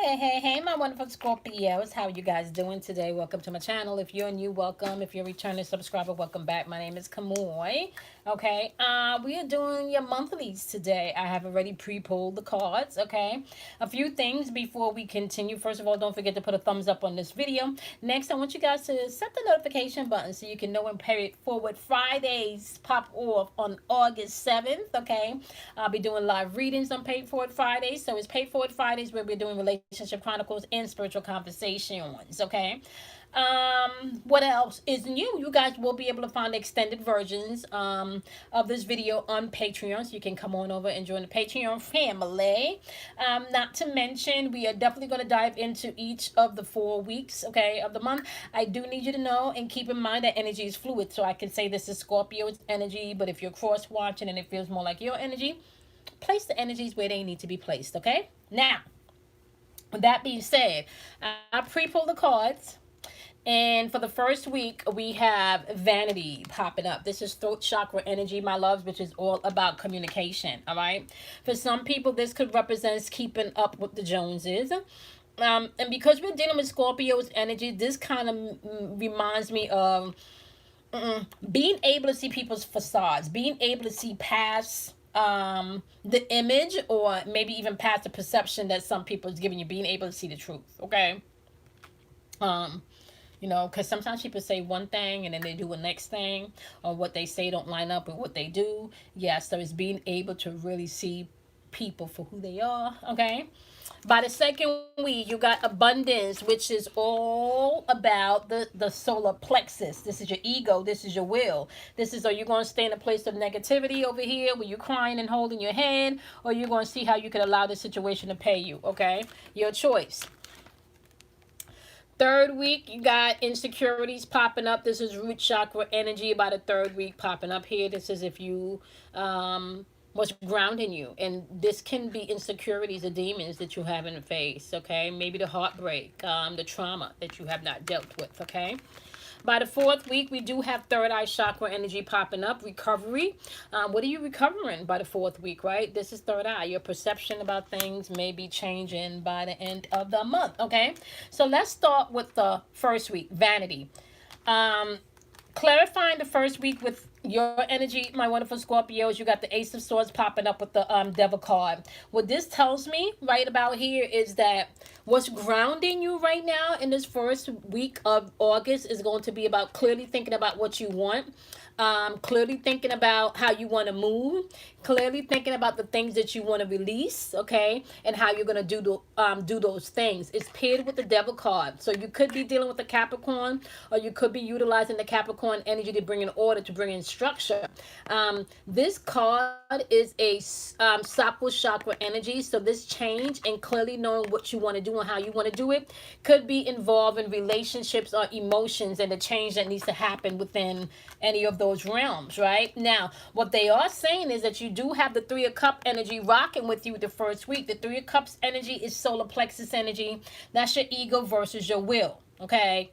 Hey, my wonderful Scorpios. How are you guys doing today? Welcome to my channel. If you're new, welcome. If you're a returning subscriber, welcome back. My name is Kamoy. Okay, we are doing your monthlies today. I have already pre-pulled the cards, okay? A few things before we continue. First of all, don't forget to put a thumbs up on this video. Next, I want you guys to set the notification button so you can know when Period Forward Fridays pop off on August 7th, okay? I'll be doing live readings on Paid Forward Fridays. So it's Paid Forward Fridays where we're doing relationship chronicles and spiritual conversations, okay? What else is new? You guys will be able to find extended versions of this video on Patreon, so you can come on over and join the Patreon family. Not to mention, we are definitely going to dive into each of the 4 weeks, okay, of the month. I do need you to know and keep in mind that energy is fluid, so I can say this is Scorpio's energy, but if you're cross watching and it feels more like your energy, place the energies where they need to be placed, okay? Now, with that being said, I pre-pull the cards. And for the first week, we have vanity popping up. This is throat chakra energy, my loves, which is all about communication, all right? For some people, this could represent keeping up with the Joneses. And because we're dealing with Scorpio's energy, this kind of reminds me of being able to see people's facades, being able to see past the image, or maybe even past the perception that some people is giving you, being able to see the truth, okay? um because sometimes people say one thing and then they do a next thing, or what they say don't line up with what they do. Yeah, so it's being able to really see people for who they are, okay? By the second week, you got abundance, which is all about the solar plexus. This is your ego. This is your will. This is, are you going to stay in a place of negativity over here where you're crying and holding your head, or you're going to see how you can allow the situation to pay you, okay? Your choice. Third week, you got insecurities popping up. This is root chakra energy by the third week popping up here. This is if you, what's grounding you. And this can be insecurities or demons that you haven't faced, okay? Maybe the heartbreak, the trauma that you have not dealt with, okay? By the fourth week, we do have third eye chakra energy popping up. Recovery. What are you recovering by the fourth week, right? This is third eye. Your perception about things may be changing by the end of the month, okay? So let's start with the first week, vanity. Clarifying the first week with your energy, my wonderful Scorpios. You got the Ace of Swords popping up with the Devil card. What this tells me right about here is that what's grounding you right now in this first week of August is going to be about clearly thinking about what you want, clearly thinking about how you want to move, clearly thinking about the things that you want to release, okay, and how you're going to do those things. It's paired with the Devil card. So you could be dealing with the Capricorn, or you could be utilizing the Capricorn energy to bring in order, to bring in structure. This card is a Sapo chakra energy. So this change and clearly knowing what you want to do and how you want to do it could be involved in relationships or emotions, and the change that needs to happen within any of those realms, right? Now, what they are saying is that you do have the Three of Cups energy rocking with you the first week. The Three of Cups energy is solar plexus energy. That's your ego versus your will, okay?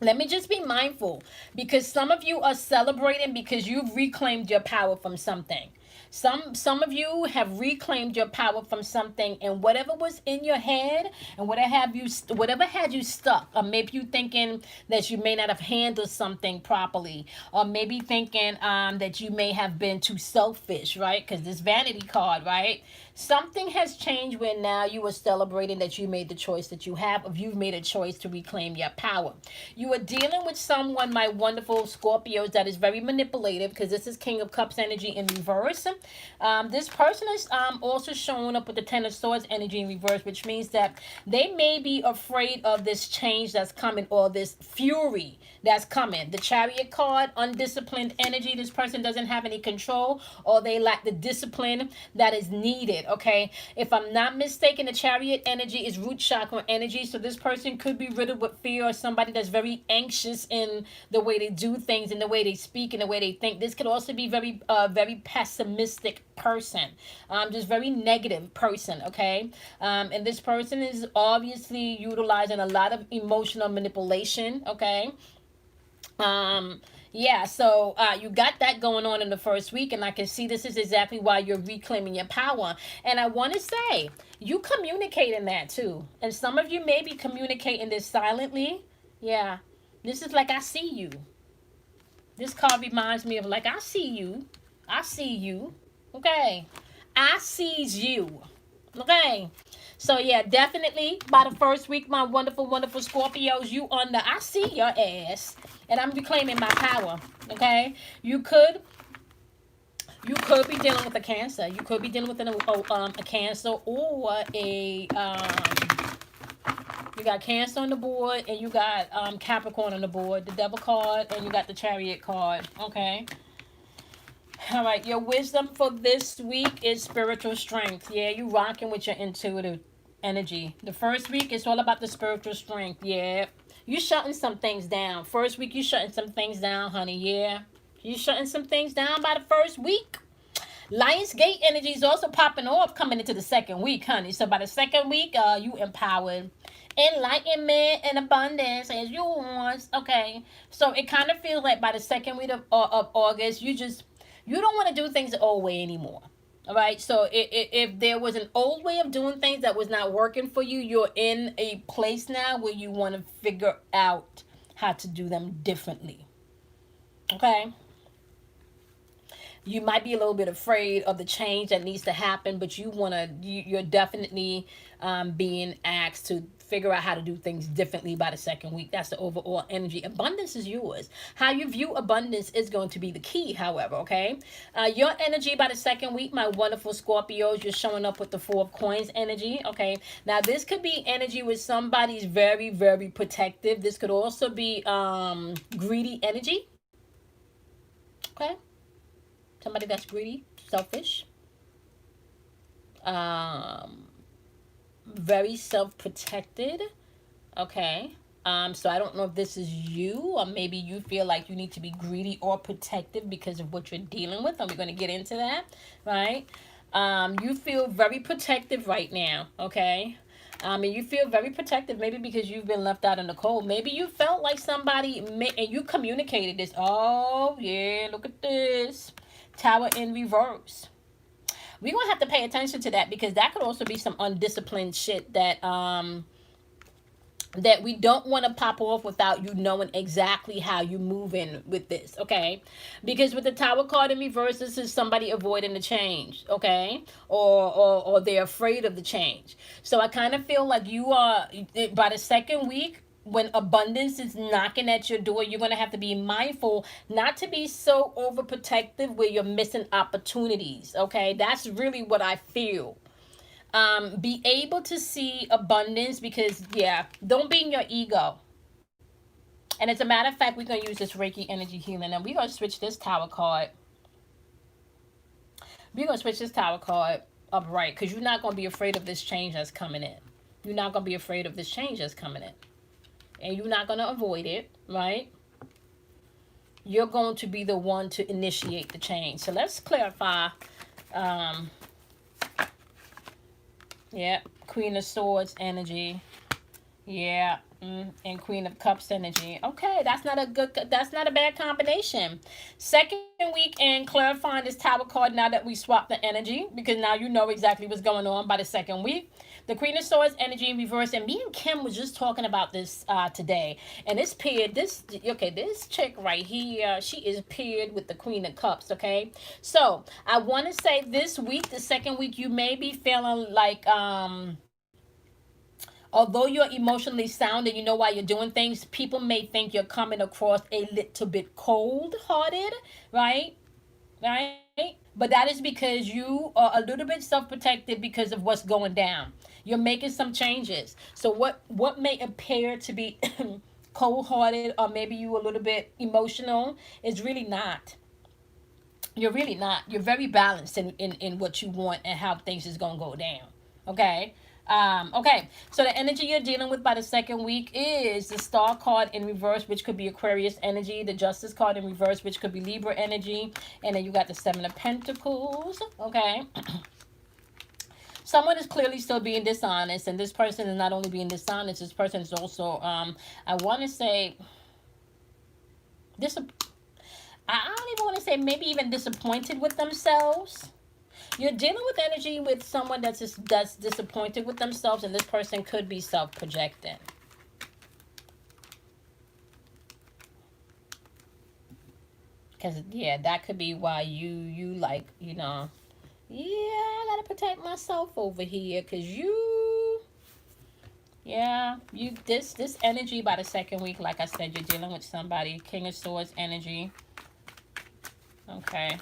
Let me just be mindful, because some of you are celebrating because you've reclaimed your power from something. Some of you have reclaimed your power from something, and whatever was in your head and whatever had you stuck, or maybe you thinking that you may not have handled something properly, or maybe thinking that you may have been too selfish, right? Because this vanity card, right? Something has changed where now you are celebrating that you made the choice that you have, if you've made a choice to reclaim your power. You are dealing with someone, my wonderful Scorpios, that is very manipulative, because this is King of Cups energy in reverse. This person is also showing up with the Ten of Swords energy in reverse, which means that they may be afraid of this change that's coming, or this fury that's coming. The Chariot card, undisciplined energy. This person doesn't have any control, or they lack the discipline that is needed, okay? If I'm not mistaken, the Chariot energy is root chakra energy. So this person could be riddled with fear, or somebody that's very anxious in the way they do things, in the way they speak, in the way they think. This could also be very pessimistic person, just very negative person, okay? And this person is obviously utilizing a lot of emotional manipulation, okay? Yeah, so you got that going on in the first week, and I can see this is exactly why you're reclaiming your power. And I want to say, you communicating that too. And some of you may be communicating this silently. Yeah. This is like, I see you. This card reminds me of like, I see you. I see you. Okay. I sees you. Okay. So yeah, definitely by the first week, my wonderful, wonderful Scorpios, you on the I see your ass. And I'm reclaiming my power. Okay. You could be dealing with a Cancer. You could be dealing with a Cancer or a you got Cancer on the board, and you got Capricorn on the board, the Devil card, and you got the Chariot card. Okay. All right. Your wisdom for this week is spiritual strength. Yeah, you rocking with your intuitive energy. The first week is all about the spiritual strength. Yeah. You shutting some things down. First week, you shutting some things down, honey. Yeah. You shutting some things down by the first week. Lionsgate energy is also popping off coming into the second week, honey. So by the second week, you empowered. Enlightenment and abundance as you want. Okay. So it kind of feels like by the second week of August, you don't want to do things the old way anymore. All right. So if there was an old way of doing things that was not working for you, you're in a place now where you want to figure out how to do them differently. Okay. You might be a little bit afraid of the change that needs to happen, but you're definitely being asked to figure out how to do things differently by the second week. That's the overall energy. Abundance is yours. How you view abundance is going to be the key, however, okay? Your energy by the second week, my wonderful Scorpios, you're showing up with the Four of Coins energy, okay? Now, this could be energy with somebody's very, very protective. This could also be greedy energy, okay? Somebody that's greedy, selfish, very self-protected. Okay. So I don't know if this is you, or maybe you feel like you need to be greedy or protective because of what you're dealing with. And we're going to get into that, right? You feel very protective right now, okay? And you feel very protective, maybe because you've been left out in the cold. Maybe you felt like somebody, and you communicated this. Oh, yeah, look at this. Tower in reverse. We're going to have to pay attention to that because that could also be some undisciplined shit that we don't want to pop off without you knowing exactly how you move in with this, okay? Because with the Tower card in reverse, this is somebody avoiding the change, okay? Or they're afraid of the change. So I kind of feel like you are, by the second week, when abundance is knocking at your door, you're going to have to be mindful not to be so overprotective where you're missing opportunities, okay? That's really what I feel. Be able to see abundance because, yeah, don't be in your ego. And as a matter of fact, we're going to use this Reiki energy healing, and we're going to switch this Tower card. We're going to switch this Tower card upright because you're not going to be afraid of this change that's coming in. You're not going to be afraid of this change that's coming in. And you're not going to avoid it, right? You're going to be the one to initiate the change. So let's clarify. Yeah, Queen of Swords energy. Yeah, and Queen of Cups energy. Okay, that's not a bad combination. Second week and clarifying this Tower card now that we swapped the energy, because now you know exactly what's going on by the second week. The Queen of Swords energy in reverse, and me and Kim was just talking about this today. And this chick right here, she is paired with the Queen of Cups, okay? So, I want to say this week, the second week, you may be feeling like, although you're emotionally sound and you know why you're doing things, people may think you're coming across a little bit cold-hearted, right? Right? But that is because you are a little bit self-protected because of what's going down. You're making some changes. So what may appear to be cold-hearted, or maybe you a little bit emotional, is really not. You're really not. You're very balanced in what you want and how things is going to go down. Okay? Okay, so the energy you're dealing with by the second week is the Star card in reverse, which could be Aquarius energy, the Justice card in reverse, which could be Libra energy, and then you got the Seven of Pentacles, okay? Someone is clearly still being dishonest, and this person is not only being dishonest, this person is also, I want to say, I don't even want to say maybe even disappointed with themselves. You're dealing with energy with someone that's disappointed with themselves, and this person could be self-projecting. Because yeah, that could be why you like, yeah, I gotta protect myself over here. Because yeah, this energy by the second week, like I said, you're dealing with somebody. King of Swords energy. Okay.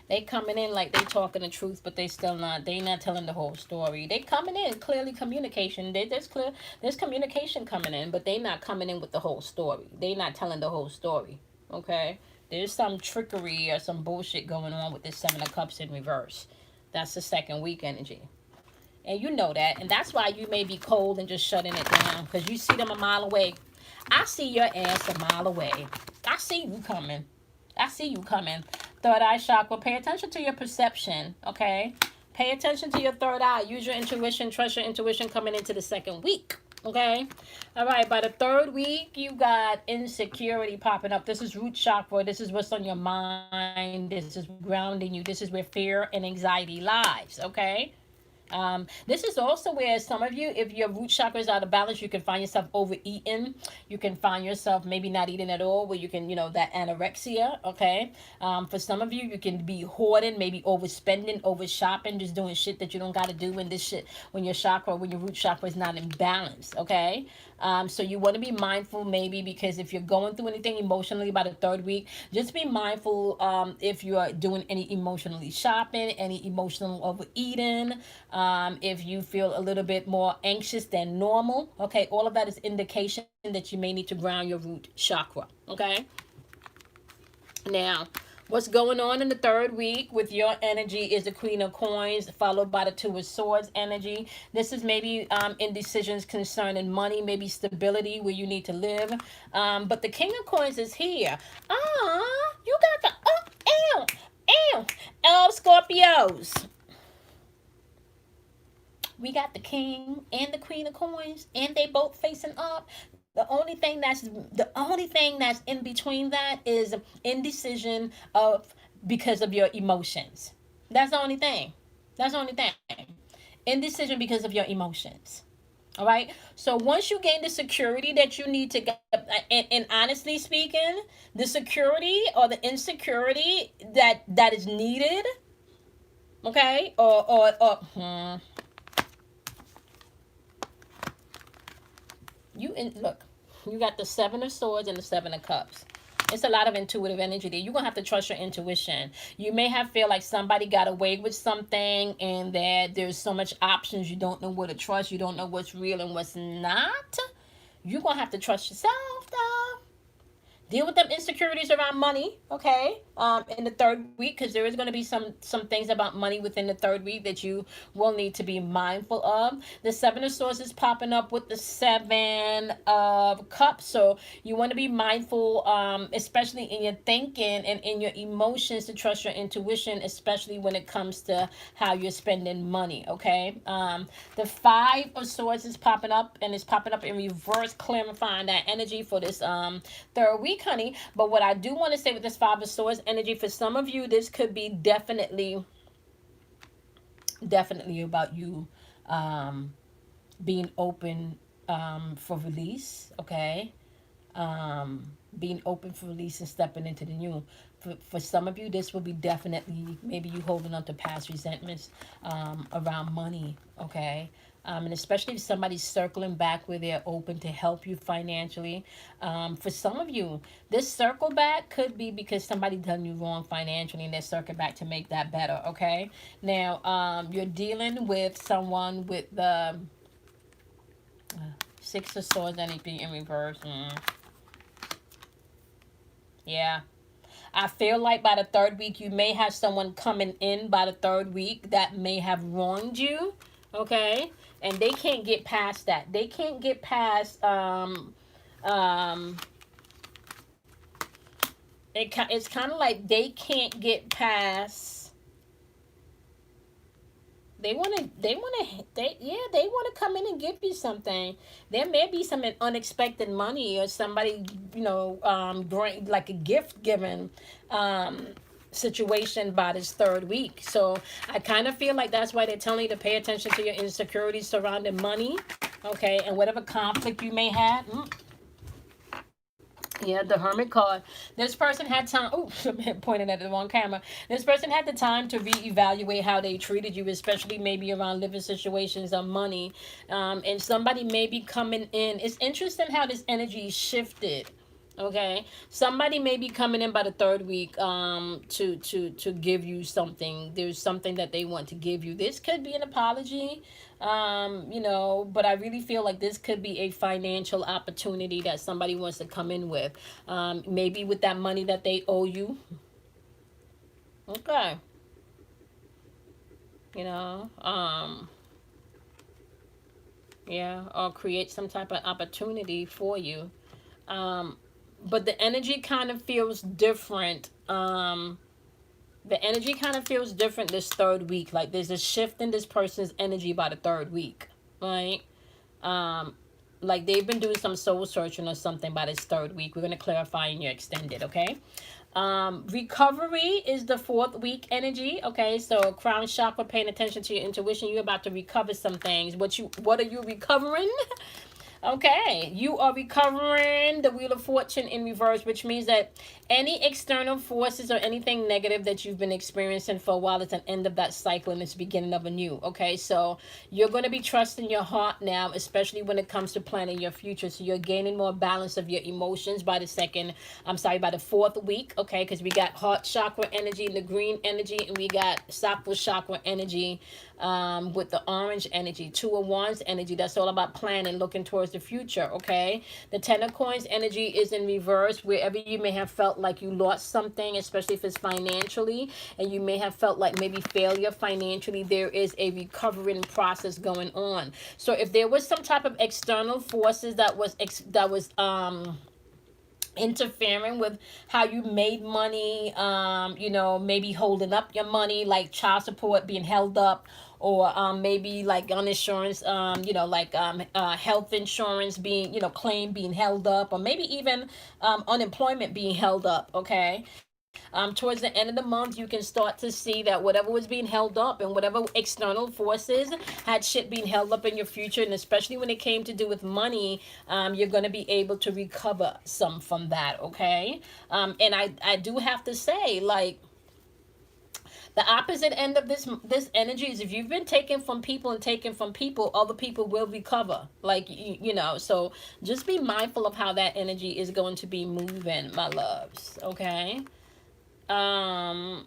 They coming in like they talking the truth, but they still not. They not telling the whole story. They coming in clearly communication. There's communication coming in, but they not coming in with the whole story. They not telling the whole story. Okay, there's some trickery or some bullshit going on with this Seven of Cups in reverse. That's the second week energy, and you know that, and that's why you may be cold and just shutting it down because you see them a mile away. I see your ass a mile away. I see you coming. I see you coming. Third eye chakra. Pay attention to your perception, okay? Pay attention to your third eye. Use your intuition. Trust your intuition coming into the second week, okay? All right, by the third week, you got insecurity popping up. This is root chakra. This is what's on your mind. This is grounding you. This is where fear and anxiety lies, okay? This is also where some of you, if your root chakra is out of balance, you can find yourself overeating. You can find yourself maybe not eating at all, where you can, that anorexia, okay? For some of you, you can be hoarding, maybe overspending, over shopping, just doing shit that you don't got to do when this shit, when your root chakra is not in balance, okay? So you want to be mindful maybe because if you're going through anything emotionally by the third week, just be mindful if you are doing any emotionally shopping, any emotional overeating, if you feel a little bit more anxious than normal. Okay, all of that is indication that you may need to ground your root chakra. Okay. Now, what's going on in the third week with your energy is the Queen of Coins, followed by the Two of Swords energy. This is maybe indecisions concerning money, maybe stability where you need to live. But the King of Coins is here. You got the Scorpios. We got the King and the Queen of Coins, and they both facing up. The only thing that's in between that is indecision of because of your emotions. That's the only thing. That's the only thing. Indecision because of your emotions. All right. So once you gain the security that you need to get, and honestly speaking, the security or the insecurity that is needed, okay, look, you got the Seven of Swords and the Seven of Cups. It's a lot of intuitive energy there. You're gonna have to trust your intuition. You may have feel like somebody got away with something and that there's so much options you don't know what to trust, you don't know what's real and what's not. You're gonna have to trust yourself though. Deal with them insecurities around money, okay, in the third week, because there is going to be some things about money within the third week that you will need to be mindful of. The Seven of Swords is popping up with the Seven of Cups, so you want to be mindful, especially in your thinking and in your emotions, to trust your intuition, especially when it comes to how you're spending money, okay. The Five of Swords is popping up, and it's popping up in reverse, clarifying that energy for this third week, honey. But what I do want to say with this Five of Swords energy, for some of you, this could be definitely about you being open for release, okay? Being open for release and stepping into the new. For some of you, this will be definitely maybe you holding on to past resentments around money, okay? And especially if somebody's circling back where they're open to help you financially. For some of you, this circle back could be because somebody done you wrong financially and they're circling back to make that better, okay? Now, you're dealing with someone with the Six of Swords energy in reverse. Yeah. I feel like by the third week, you may have someone coming in by the third week that may have wronged you, okay? And they can't get past that. They can't get past, it's kind of like they can't get past they want to come in and give you something. There may be some unexpected money or somebody, like a gift given situation by this third week. So I kind of feel like that's why they're telling you to pay attention to your insecurities surrounding money, okay, and whatever conflict you may have. Yeah, the Hermit card. This person had time. Oh, I'm pointing at the wrong camera. This person had the time to reevaluate how they treated you, especially maybe around living situations or money. And somebody may be coming in. It's interesting how this energy shifted. Okay, somebody may be coming in by the third week to give you something. There's something that they want to give you. This could be an apology, but I really feel like this could be a financial opportunity that somebody wants to come in with, maybe with that money that they owe you. Okay, you know, yeah, or create some type of opportunity for you. But the energy kind of feels different. The energy kind of feels different this third week. Like there's a shift in this person's energy by the third week, right? Like they've been doing some soul searching or something by this third week. We're going to clarify in your extended, okay? Recovery is the fourth week energy, okay? So crown chakra, paying attention to your intuition. You're about to recover some things. What are you recovering? Okay, you are recovering the Wheel of Fortune in reverse, which means that any external forces or anything negative that you've been experiencing for a while, it's an end of that cycle and it's the beginning of a new. Okay, so you're going to be trusting your heart now, especially when it comes to planning your future. So you're gaining more balance of your emotions by the fourth week. Okay, because we got heart chakra energy, the green energy, and we got sacral chakra energy with the orange energy, Two of Wands energy. That's all about planning, looking towards the future. Okay, the Ten of Coins energy is in reverse. Wherever you may have felt like you lost something, especially if it's financially, and you may have felt like maybe failure financially, there is a recovering process going on. So if there was some type of external forces that was interfering with how you made money, maybe holding up your money, like child support being held up, or maybe like on insurance, health insurance being, claim being held up, or maybe even unemployment being held up. Okay, towards the end of the month, you can start to see that whatever was being held up and whatever external forces had shit being held up in your future, and especially when it came to do with money, you're going to be able to recover some from that. Okay, and I do have to say, like, the opposite end of this energy is if you've been taken from people and taken from people, other people will recover. Like, so just be mindful of how that energy is going to be moving, my loves. Okay. The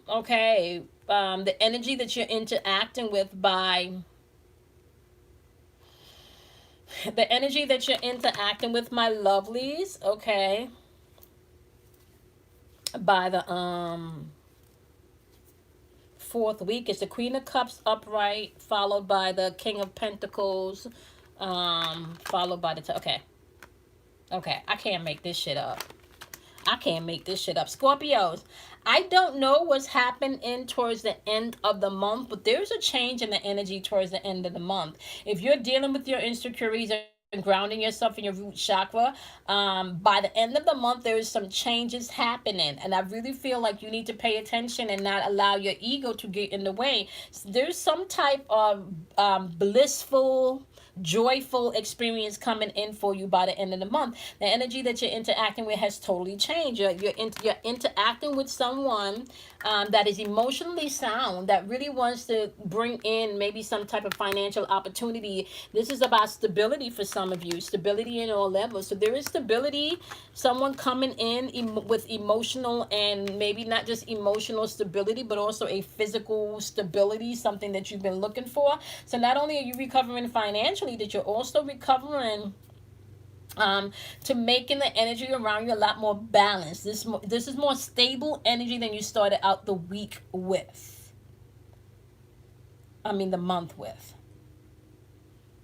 energy that you're interacting with my lovelies, okay, by the fourth week is the Queen of Cups upright, followed by the King of Pentacles, followed by the okay, I can't make this shit up. Scorpios, I don't know what's happening towards the end of the month, but there's a change in the energy towards the end of the month. If you're dealing with your insecurities and grounding yourself in your root chakra, by the end of the month, there's some changes happening. And I really feel like you need to pay attention and not allow your ego to get in the way. There's some type of blissful, joyful experience coming in for you by the end of the month. The energy that you're interacting with has totally changed. You're interacting with someone that is emotionally sound, that really wants to bring in maybe some type of financial opportunity. This is about stability for some of you, stability in all levels. So there is stability, someone coming in with emotional, and maybe not just emotional stability, but also a physical stability, something that you've been looking for. So not only are you recovering financially, that you're also recovering to making the energy around you a lot more balanced. This is more stable energy than you started out the week with. The month with.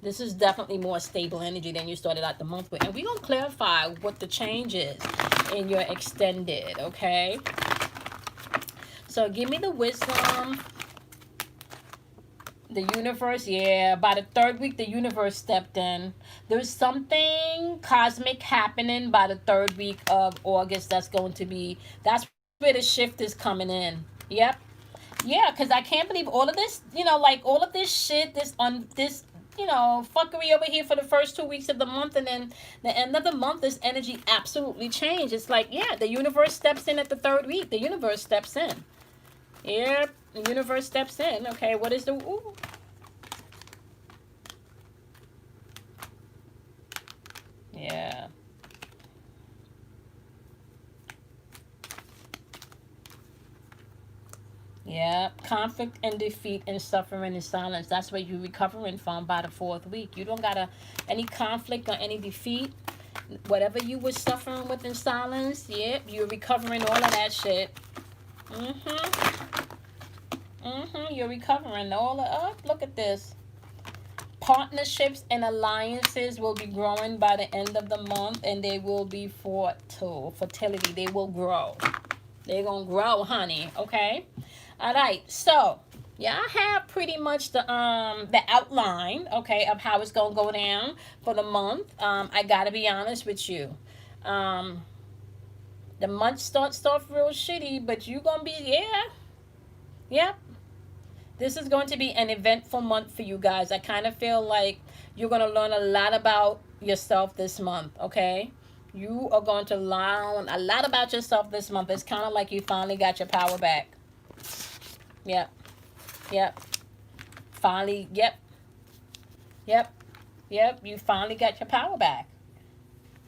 This is definitely more stable energy than you started out the month with. And we're going to clarify what the change is in your extended, okay? So give me the wisdom The universe, yeah. By the third week, the universe stepped in. There's something cosmic happening by the third week of August. That's where the shift is coming in. Yep. Yeah, because I can't believe all of this, like all of this shit, this fuckery over here for the first 2 weeks of the month, and then the end of the month, this energy absolutely changed. It's like, yeah, the universe steps in at the third week. The universe steps in. Yep, the universe steps in. Okay, what is the... Ooh. Yeah. Yeah, conflict and defeat and suffering and silence. That's where you're recovering from by the fourth week. You don't gotta any conflict or any defeat. Whatever you were suffering with in silence, yep, you're recovering all of that shit. You're recovering all of. Oh, look at this. Partnerships and alliances will be growing by the end of the month, and they will be fertility. They will grow. They're gonna grow, honey. Okay. All right. So yeah, I have pretty much the outline, okay, of how it's gonna go down for the month. I gotta be honest with you. Um, the month starts off real shitty, but you gonna be, yeah. This is going to be an eventful month for you guys. I kind of feel like you're going to learn a lot about yourself this month, okay? You are going to learn a lot about yourself this month. It's kind of like you finally got your power back. Yep. Yep. Finally, yep. Yep. Yep. You finally got your power back.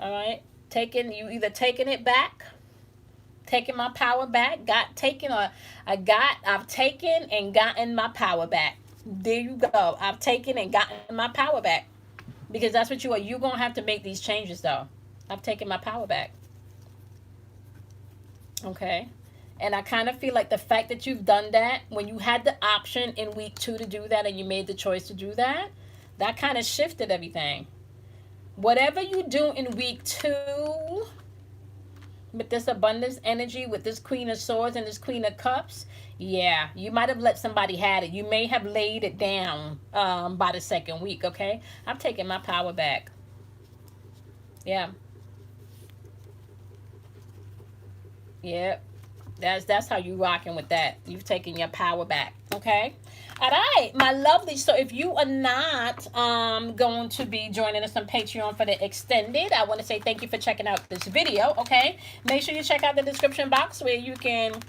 All right? You either taking it back, taking my power back, I've taken and gotten my power back. There you go. I've taken and gotten my power back. Because that's what you are. You're going to have to make these changes, though. I've taken my power back. Okay? And I kind of feel like the fact that you've done that, when you had the option in week 2 to do that and you made the choice to do that, that kind of shifted everything. Whatever you do in week 2... with this abundance energy, with this Queen of Swords and this Queen of Cups, yeah, you might have let somebody had it. You may have laid it down by the second week, okay? I'm taking my power back. Yeah. Yeah. That's how you rocking with that. You've taken your power back, okay? All right, my lovely. So if you are not going to be joining us on Patreon for the extended, I want to say thank you for checking out this video, okay? Make sure you check out the description box where you can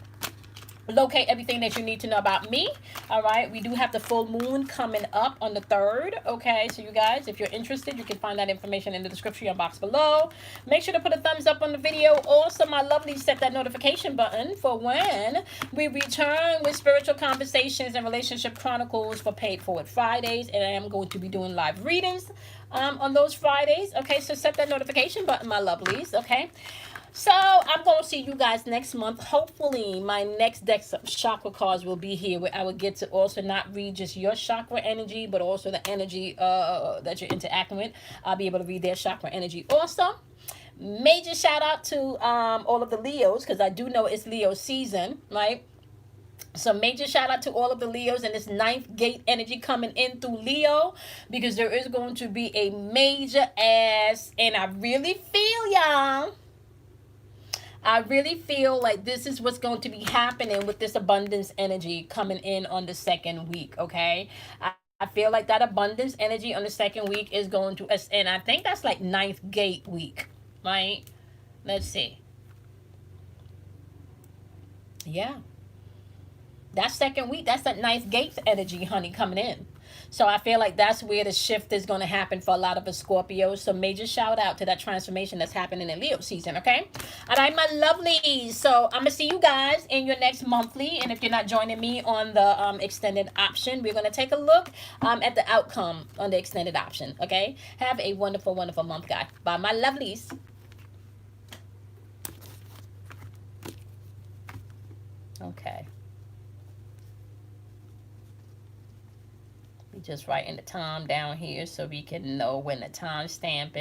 locate everything that you need to know about me. All right, we do have the full moon coming up on the 3rd. Okay, so you guys, if you're interested, you can find that information in the description box below. Make sure to put a thumbs up on the video. Also, my lovely, set that notification button for when we return with spiritual conversations and relationship chronicles for Paid Forward Fridays, and I am going to be doing live readings on those Fridays. Okay, so set that notification button, my lovelies. Okay. So I'm going to see you guys next month. Hopefully my next deck of chakra cards will be here, where I will get to also not read just your chakra energy, but also the energy that you're interacting with. I'll be able to read their chakra energy also. Major shout out to all of the Leos, because I do know it's Leo season, right? So major shout out to all of the Leos and this 9th gate energy coming in through Leo, because there is going to be a major ass, and I really feel y'all. I really feel like this is what's going to be happening with this abundance energy coming in on the second week, okay? I feel like that abundance energy on the second week is going to, and I think that's like 9th gate week, right? Let's see. Yeah. That second week, that's that 9th gate energy, honey, coming in. So I feel like that's where the shift is going to happen for a lot of us Scorpios. So major shout out to that transformation that's happening in Leo season, okay? All right, my lovelies. So I'm going to see you guys in your next monthly. And if you're not joining me on the extended option, we're going to take a look at the outcome on the extended option, okay? Have a wonderful, wonderful month, guys. Bye, my lovelies. Okay. Just writing the time down here so we can know when the time stamp